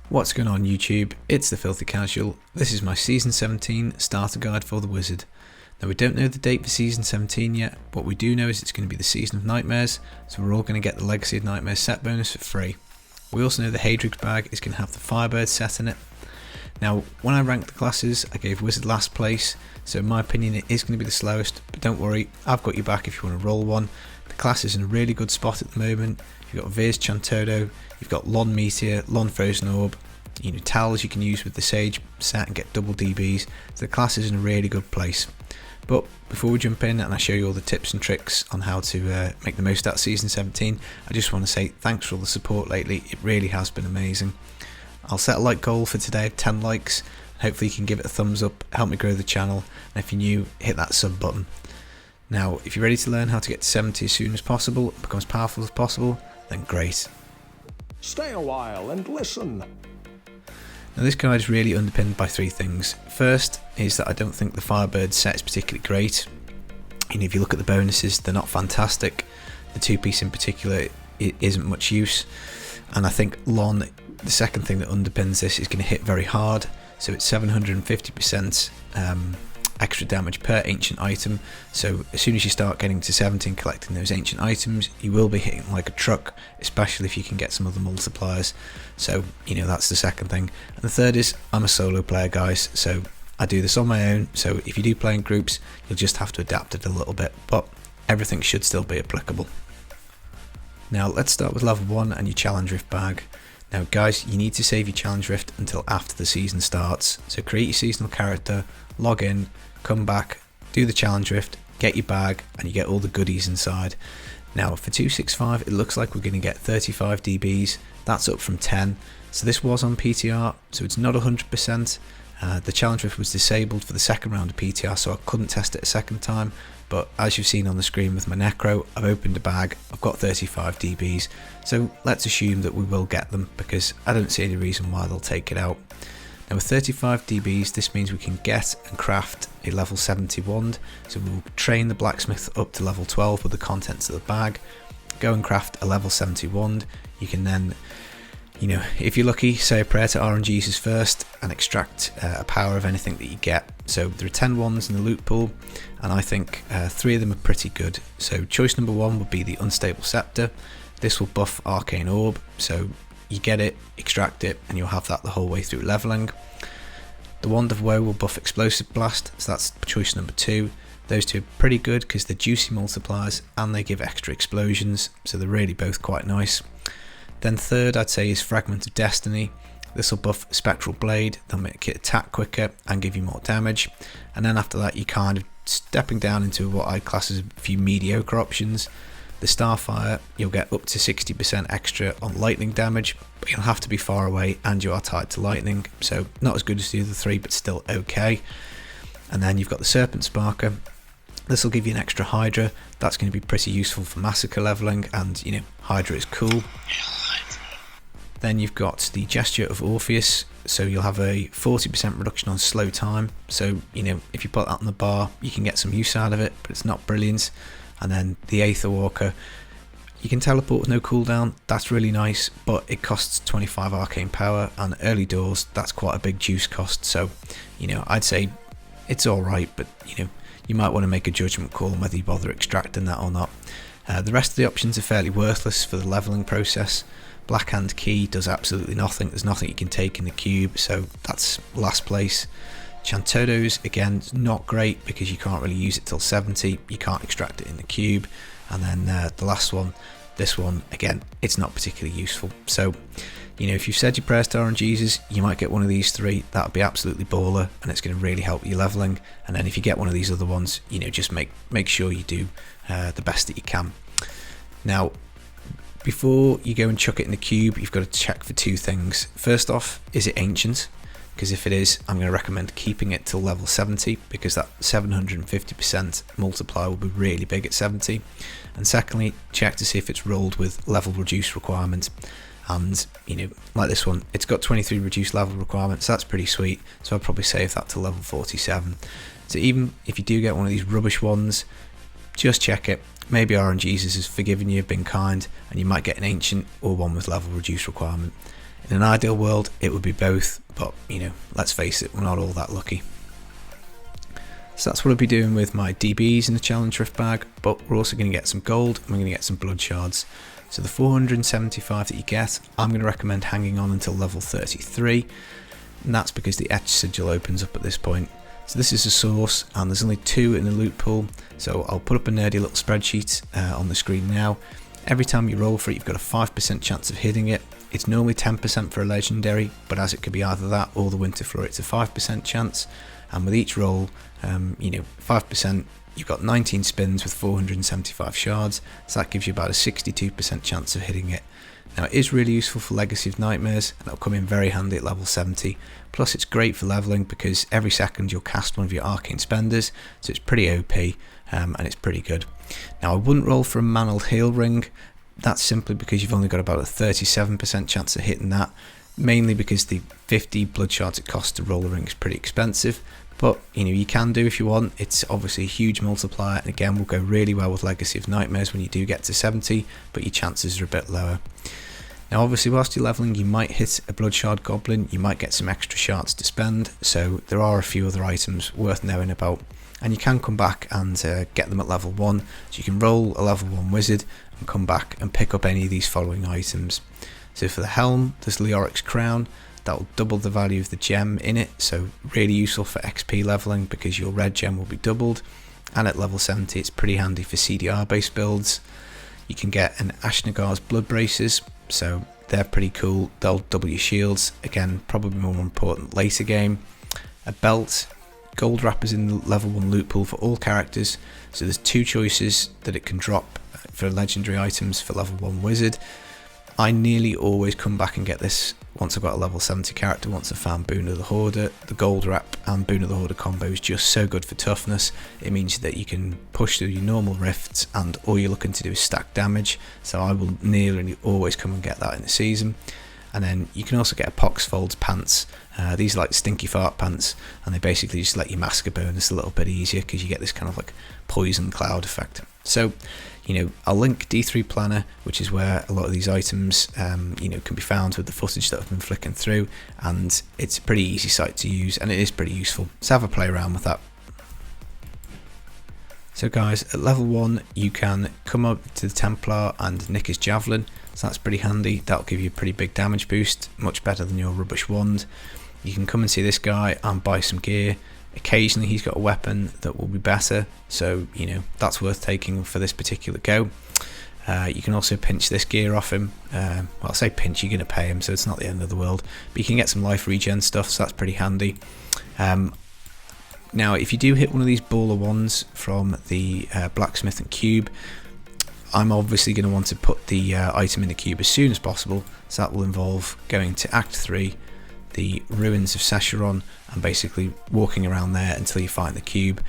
What's going on YouTube? It's the Filthy Casual. This is my Season 17 starter guide for the Wizard. Now we don't know the date for Season 17 yet, what we do know is it's going to be the Season of Nightmares, so we're all going to get the Legacy of Nightmares set bonus for free. We also know the Hadrig's bag is going to have the Firebird set in it. Now when I ranked the classes I gave Wizard last place, so in my opinion it is going to be the slowest, but don't worry, I've got you back if you want to roll one. The class is in a really good spot at the moment. You've got Veer's Chantodo, you've got Lon Meteor, Lon Frozen Orb, towels you can use with the Sage set and get double DBs, so the class is in a really good place. But before we jump in and I show you all the tips and tricks on how to make the most out of Season 17, I just want to say thanks for all the support lately, it really has been amazing. I'll set a like goal for today of 10 likes, hopefully you can give it a thumbs up, help me grow the channel, and if you're new, hit that sub button. Now if you're ready to learn how to get to 70 as soon as possible, become as powerful as possible, then great. Stay a while and listen. Now this guide is really underpinned by three things. First is that I don't think the Firebird set is particularly great. If you look at the bonuses, they're not fantastic. The two-piece in particular, it isn't much use. And I think Lon, the second thing that underpins this, is going to hit very hard. So it's 750% extra damage per ancient item, so as soon as you start getting to 70 and collecting those ancient items, you will be hitting like a truck, especially if you can get some other multipliers. So that's the second thing. And the third is I'm a solo player, guys, so I do this on my own, so if you do play in groups you'll just have to adapt it a little bit, but everything should still be applicable. Now let's start with level 1 and your challenge rift bag. Now guys, you need to save your challenge rift until after the season starts, so create your seasonal character, log in, come back, do the challenge rift, get your bag, and you get all the goodies inside. Now for 265 it looks like we're going to get 35 DBs, that's up from 10, so this was on PTR, so it's not 100%. The challenge rift was disabled for the second round of PTR, so I couldn't test it a second time, but as you've seen on the screen with my Necro, I've opened a bag, I've got 35 DBs, so let's assume that we will get them because I don't see any reason why they'll take it out. Now with 35 DBs, this means we can get and craft a level 70 wand, so we'll train the blacksmith up to level 12 with the contents of the bag, go and craft a level 70 wand. You can then, if you're lucky, say a prayer to RNGs first and extract a power of anything that you get. So there are 10 wands in the loot pool, and I think 3 of them are pretty good. So choice number 1 would be the Unstable Scepter. This will buff Arcane Orb, so you get it, extract it, and you'll have that the whole way through leveling. The Wand of Woe will buff Explosive Blast, so that's choice number 2. Those two are pretty good because they're juicy multipliers and they give extra explosions, so they're really both quite nice. Then third I'd say is Fragment of Destiny. This will buff Spectral Blade, they'll make it attack quicker and give you more damage. And then after that you're kind of stepping down into what I'd class as a few mediocre options. The Starfire, you'll get up to 60% extra on lightning damage, but you'll have to be far away and you are tied to lightning, so not as good as the other 3 but still okay. And then you've got the Serpent Sparker. This will give you an extra Hydra, that's going to be pretty useful for massacre leveling, and Hydra is cool. Then you've got the Gesture of Orpheus, so you'll have a 40% reduction on slow time, so if you put that on the bar you can get some use out of it, but it's not brilliant. And then the Aether Walker, you can teleport with no cooldown, that's really nice, but it costs 25 arcane power, and early doors that's quite a big juice cost, so I'd say it's alright, but you might want to make a judgment call on whether you bother extracting that or not. The rest of the options are fairly worthless for the leveling process. Blackhand Key does absolutely nothing, there's nothing you can take in the cube, so that's last place. Chantodo's again not great because you can't really use it till 70, you can't extract it in the cube. And then the last one, this one, again it's not particularly useful. So if you've said your prayers to RNGs, you might get one of these 3, that would be absolutely baller and it's going to really help you leveling. And then if you get one of these other ones, just make sure you do the best that you can. Now before you go and chuck it in the cube, you've got to check for 2 things. First off, is it ancient? Because if it is, I'm going to recommend keeping it till level 70 because that 750% multiplier will be really big at 70. And secondly, check to see if it's rolled with level reduce requirement. And like this one, it's got 23 reduced level requirements, that's pretty sweet, so I'd probably save that to level 47. So even if you do get one of these rubbish ones, just check it. Maybe RNGesus has forgiven you, been kind, and you might get an ancient or one with level reduce requirement. In an ideal world it would be both, but you know, let's face it, we're not all that lucky. So that's what I'll be doing with my DBs in the challenge rift bag, but we're also going to get some gold and we're going to get some blood shards. So the 475 that you get, I'm going to recommend hanging on until level 33, and that's because the etch sigil opens up at this point. So this is a source and there's only 2 in the loot pool, so I'll put up a nerdy little spreadsheet on the screen now. Every time you roll for it you've got a 5% chance of hitting it. It's normally 10% for a legendary, but as it could be either that or the winter floor, it's a 5% chance. And with each roll, you know, 5%, you've got 19 spins with 475 shards, so that gives you about a 62% chance of hitting it. Now it is really useful for Legacy of Nightmares, and it'll come in very handy at level 70, plus it's great for leveling because every second you'll cast one of your arcane spenders, so it's pretty OP, and it's pretty good. Now I wouldn't roll for a mantled heal ring. That's simply because you've only got about a 37% chance of hitting that, mainly because the 50 blood shards it costs to roll a ring is pretty expensive, but you know, you can do if you want. It's obviously a huge multiplier, and again will go really well with Legacy of Nightmares when you do get to 70, but your chances are a bit lower. Now obviously whilst you're leveling you might hit a blood shard goblin, you might get some extra shards to spend, so there are a few other items worth knowing about, and you can come back and get them at level 1, so you can roll a level 1 wizard and come back and pick up any of these following items. So for the helm, there's Leoric's crown, that will double the value of the gem in it, so really useful for XP leveling because your red gem will be doubled, and at level 70 it's pretty handy for CDR based builds. You can get an Ashnagar's blood braces, so they're pretty cool, they'll double your shields, again probably more important later game. A belt, gold wrappers in the level 1 loot pool for all characters, so there's 2 choices that it can drop for legendary items for level 1 wizard. I nearly always come back and get this once I've got a level 70 character, once I've found Boon of the Hoarder. The gold wrap and Boon of the Hoarder combo is just so good for toughness. It means that you can push through your normal rifts and all you're looking to do is stack damage, so I will nearly always come and get that in the season. And then you can also get a Poxfold's pants. These are like stinky fart pants, and they basically just let your massacre bonus a little bit easier because you get this kind of like poison cloud effect. So, you know, I'll link D3 Planner, which is where a lot of these items, you know, can be found with the footage that I've been flicking through, and it's a pretty easy site to use, and it is pretty useful. So have a play around with that. So guys, at level 1 you can come up to the Templar and nick his javelin, so that's pretty handy. That'll give you a pretty big damage boost, much better than your rubbish wand. You can come and see this guy and buy some gear. Occasionally he's got a weapon that will be better, so you know, that's worth taking for this particular go. You can also pinch this gear off him. Well, I'll say pinch, you're going to pay him, so it's not the end of the world, but you can get some life regen stuff, so that's pretty handy. Now if you do hit one of these baller wands from the blacksmith and cube, I'm obviously going to want to put the item in the cube as soon as possible, so that will involve going to Act 3, the ruins of Sescheron, and basically walking around there until you find the cube.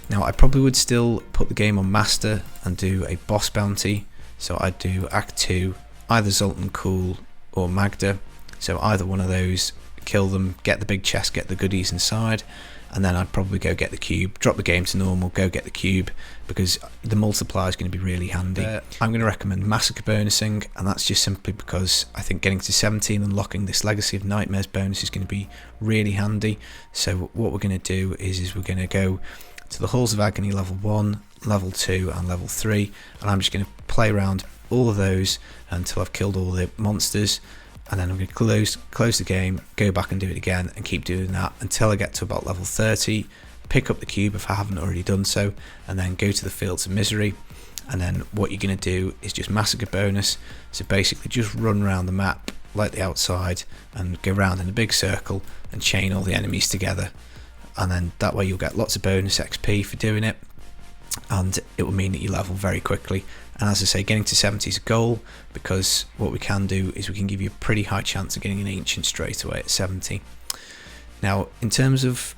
Now I probably would still put the game on master and do a boss bounty, so I'd do Act 2, either Zoltan Cool or Magda, so either one of those, kill them, get the big chest, get the goodies inside, and then I'd probably go get the cube, drop the game to normal, go get the cube, because the multiplier is going to be really handy. I'm going to recommend Massacre bonusing, and that's just simply because I think getting to 17 and unlocking this Legacy of Nightmares bonus is going to be really handy. So what we're going to do is we're going to go to the Halls of Agony level 1, level 2 and level 3, and I'm just going to play around all of those until I've killed all the monsters, and then I'm going to close the game, go back and do it again, and keep doing that until I get to about level 30, pick up the cube if I haven't already done so, and then go to the Fields of Misery. And then what you're going to do is just Massacre bonus, so basically just run around the map like the outside and go around in a big circle and chain all the enemies together, and then that way you'll get lots of bonus XP for doing it, and it will mean that you level very quickly. And as I say, getting to 70 is a goal, because what we can do is we can give you a pretty high chance of getting an ancient straight away at 70. Now in terms of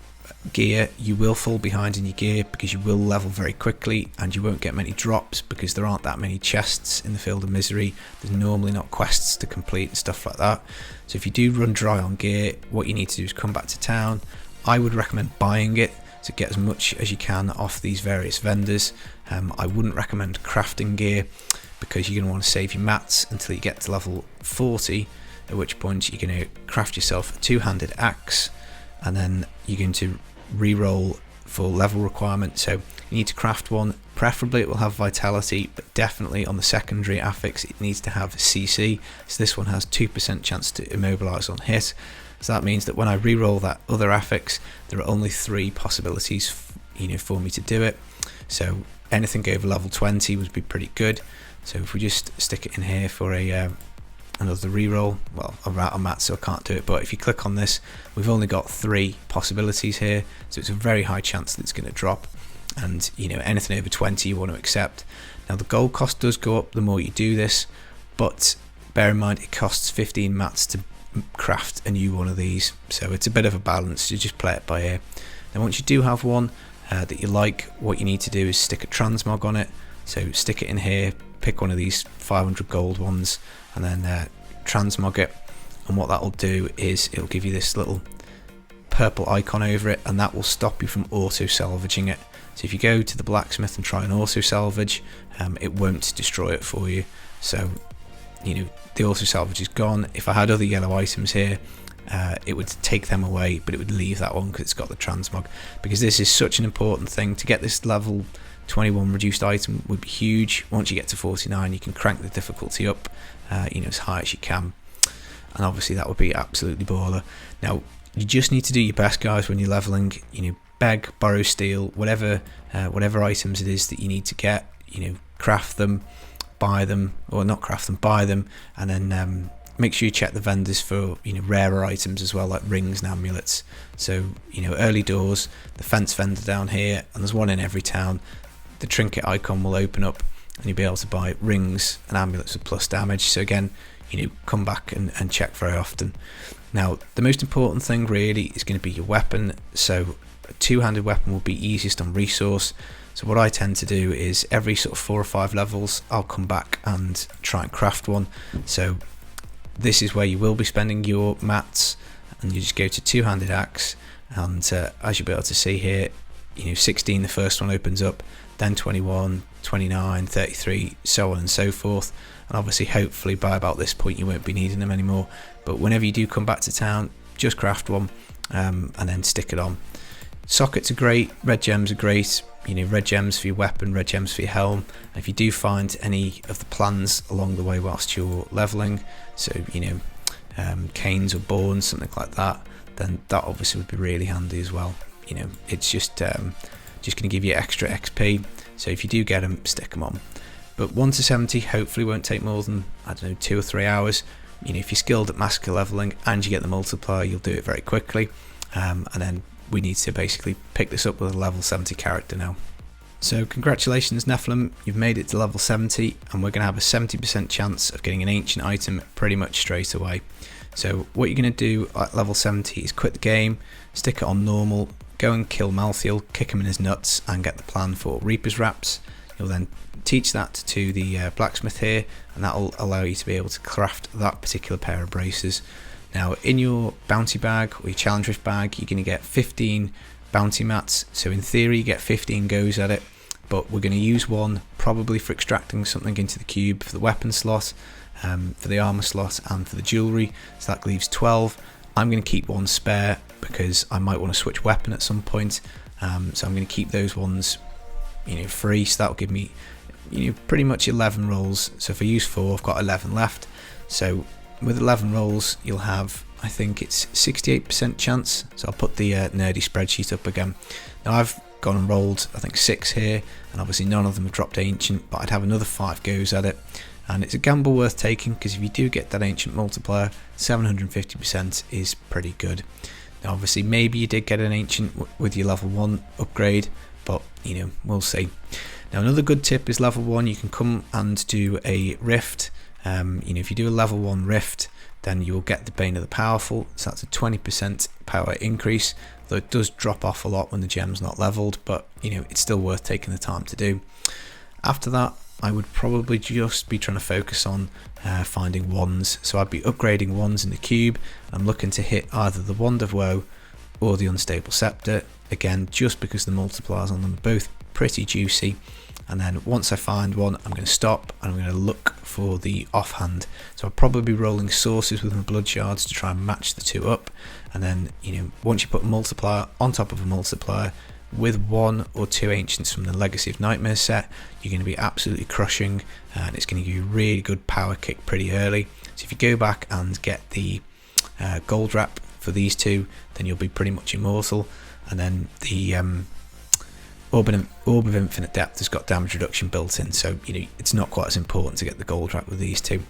gear, you will fall behind in your gear because you will level very quickly, and you won't get many drops because there aren't that many chests in the Field of Misery. There's normally not quests to complete and stuff like that, so if you do run dry on gear, what you need to do is come back to town. I would recommend buying it to get as much as you can off these various vendors. I wouldn't recommend crafting gear because you're going to want to save your mats until you get to level 40, at which point you're going to craft yourself a two-handed axe, and then you're going to re-roll for level requirement. So you need to craft one, preferably it will have vitality, but definitely on the secondary affix it needs to have CC, so this one has 2% chance to immobilize on hit. So that means that when I re-roll that other affix, there are only 3 possibilities for me to do it. So anything over level 20 would be pretty good. So if we just stick it in here for another reroll, well, I'm out on mat so I can't do it, but if you click on this, we've only got 3 possibilities here, so it's a very high chance that it's going to drop. And anything over 20 you want to accept. Now the gold cost does go up the more you do this, but bear in mind it costs 15 mats to craft a new one of these, so it's a bit of a balance. You just play it by ear. Now once you do have one that you like, what you need to do is stick a transmog on it. So stick it in here, pick one of these 500 gold ones, and then transmog it, and what that will do is it'll give you this little purple icon over it, and that will stop you from auto salvaging it. So if you go to the blacksmith and try and auto salvage, it won't destroy it for you. So the auto salvage is gone. If I had other yellow items here, it would take them away, but it would leave that one because it's got the transmog. Because this is such an important thing. To get this level 21 reduced item would be huge. Once you get to 49, you can crank the difficulty up as high as you can, and obviously that would be absolutely baller. Now you just need to do your best, guys, when you're leveling. Beg, borrow, steal, whatever items it is that you need to get. Craft them, buy them, or not craft them, buy them, and then make sure you check the vendors for rarer items as well, like rings and amulets. So early doors, the fence vendor down here, and there's one in every town. The trinket icon will open up and you'll be able to buy rings and amulets with plus damage. So again, come back and check very often. Now the most important thing really is going to be your weapon. So a two-handed weapon will be easiest on resource. So what I tend to do is every sort of 4 or 5 levels I'll come back and try and craft one. So this is where you will be spending your mats, and you just go to two-handed axe, and as you'll be able to see here, 16 the first one opens up, then 21, 29, 33, so on and so forth. And obviously hopefully by about this point you won't be needing them anymore, but whenever you do come back to town, just craft one and then stick it on. Sockets are great, red gems are great, red gems for your weapon, red gems for your helm. And if you do find any of the plans along the way whilst you're leveling, so canes or bournes, something like that, then that obviously would be really handy as well. It's just going to give you extra XP, so if you do get them, stick them on. But 1 to 70 hopefully won't take more than, 2 or 3 hours. If you're skilled at massacre leveling and you get the multiplier, you'll do it very quickly. And then we need to basically pick this up with a level 70 character now. So congratulations Nephilim, you've made it to level 70, and we're going to have a 70% chance of getting an ancient item pretty much straight away. So what you're going to do at level 70 is quit the game, stick it on normal, go and kill Malthiel, kick him in his nuts, and get the plan for Reaper's Wraps. You'll then teach that to the blacksmith here, and that will allow you to be able to craft that particular pair of braces. Now in your bounty bag or your challenge rift bag, you're going to get 15 bounty mats, so in theory you get 15 goes at it, but we're going to use one probably for extracting something into the cube for the weapon slot, for the armor slot, and for the jewellery, so that leaves 12. I'm going to keep one spare because I might want to switch weapon at some point, so I'm going to keep those ones free, so that'll give me pretty much 11 rolls. So if I use 4, I've got 11 left. So with 11 rolls you'll have, I think it's 68% chance. So I'll put the nerdy spreadsheet up again. Now I've gone and rolled I think 6 here, and obviously none of them have dropped ancient, but I'd have another 5 goes at it, and it's a gamble worth taking because if you do get that ancient multiplier, 750% is pretty good. Now obviously maybe you did get an ancient with your level 1 upgrade, but we'll see. Now another good tip is level 1 you can come and do a rift. If you do a level 1 rift, then you'll get the Bane of the Powerful, so that's a 20% power increase, though it does drop off a lot when the gem's not leveled, but it's still worth taking the time to do. After that I would probably just be trying to focus on finding wands, so I'd be upgrading wands in the cube. I'm looking to hit either the Wand of Woe or the Unstable Scepter, again just because the multipliers on them are both pretty juicy. and then once I find one, I'm going to stop and I'm going to look for the offhand. So I'll probably be rolling sources with my blood shards to try and match the two up, and then once you put a multiplier on top of a multiplier with 1 or 2 ancients from the Legacy of Nightmares set, you're going to be absolutely crushing, and it's going to give you a really good power kick pretty early. So if you go back and get the gold wrap for these two, then you'll be pretty much immortal. And then the Orb of Infinite Depth has got damage reduction built in, so it's not quite as important to get the gold wrap with these two.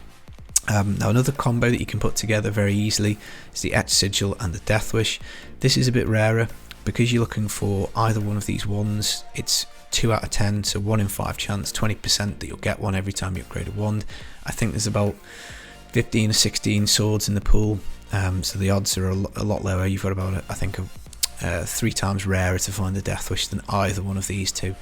Now another combo that you can put together very easily is the Etch Sigil and the Death Wish. This is a bit rarer because you're looking for either one of these wands. It's 2 out of 10, so 1 in 5 chance, 20% that you'll get one every time you upgrade a wand. I think there's about 15 or 16 swords in the pool, so the odds are a lot lower. You've got about, I think, 3 times rarer to find the Death Wish than either one of these two.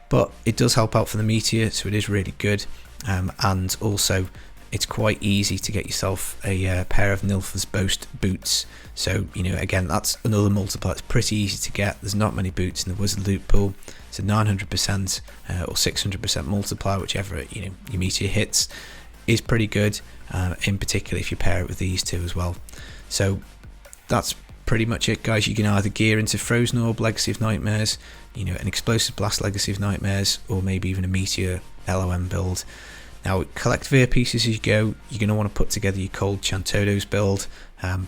But it does help out for the meteor, so it is really good, and also it's quite easy to get yourself a pair of Nilf's Boast boots. So again, that's another multiplier. It's pretty easy to get. There's not many boots in the Wizard loot pool. It's a 900% or 600% multiplier, whichever your meteor hits, is pretty good, in particular if you pair it with these two as well. So that's pretty much it, guys. You can either gear into Frozen Orb Legacy of Nightmares, an Explosive Blast Legacy of Nightmares, or maybe even a Meteor LOM build. Now, collect Veer pieces as you go. You're going to want to put together your Cold Chantodos build,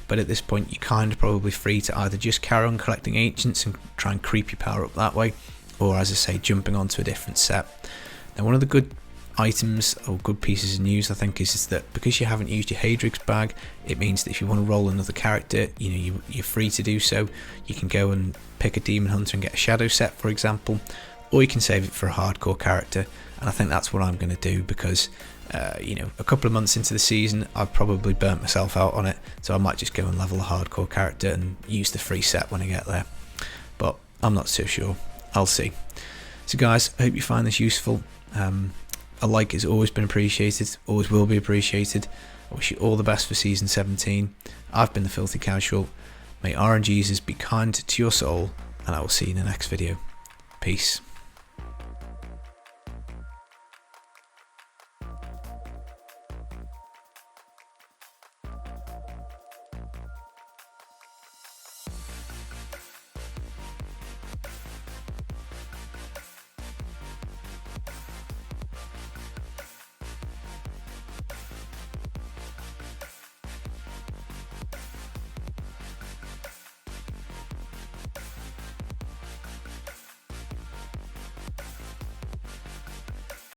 but at this point you're kind of probably free to either just carry on collecting Ancients and try and creep your power up that way, or as I say, jumping onto a different set. Now, one of the good items or good pieces of news I think is that because you haven't used your Hadrig's bag, it means that if you want to roll another character, you're free to do so. You can go and pick a Demon Hunter and get a Shadow set, for example, or you can save it for a hardcore character, and I think that's what I'm going to do because a couple of months into the season I've probably burnt myself out on it, so I might just go and level a hardcore character and use the free set when I get there, but I'm not so sure. I'll see. So guys, I hope you find this useful. A like has always been appreciated, always will be appreciated. I wish you all the best for season 17. I've been the Filthy Casual. May RNGesus be kind to your soul, and I will see you in the next video. Peace.